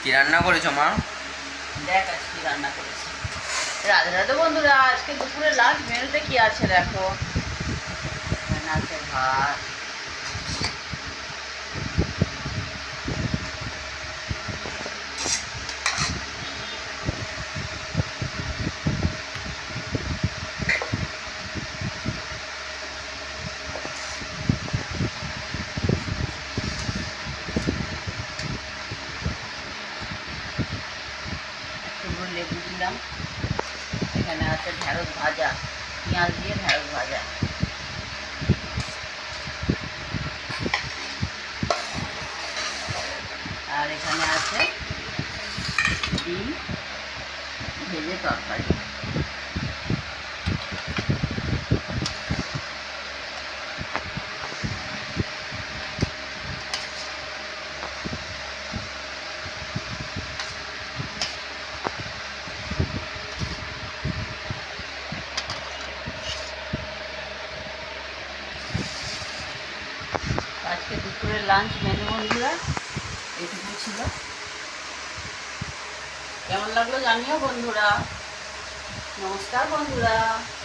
কি রান্না করেছো মা? দেখ আজকে কি রান্না করেছি। রাধে রাধে বন্ধুরা, আজকে দুপুরে লাঞ্চ মেনুতে কি আছে দেখো। এখানে আছে ভাত, একটু লেবু দিলাম। এখানে আছে ঢেঁড়স ভাজা, পেঁয়াজ দিয়ে ঢেঁড়স ভাজা। আর এখানে আছে ডিম ভেজে তরকারি। আজকে দুপুরের লাঞ্চ মেনু বন্ধুরা এটুকু ছিল। কেমন লাগলো জানিও বন্ধুরা। নমস্কার বন্ধুরা।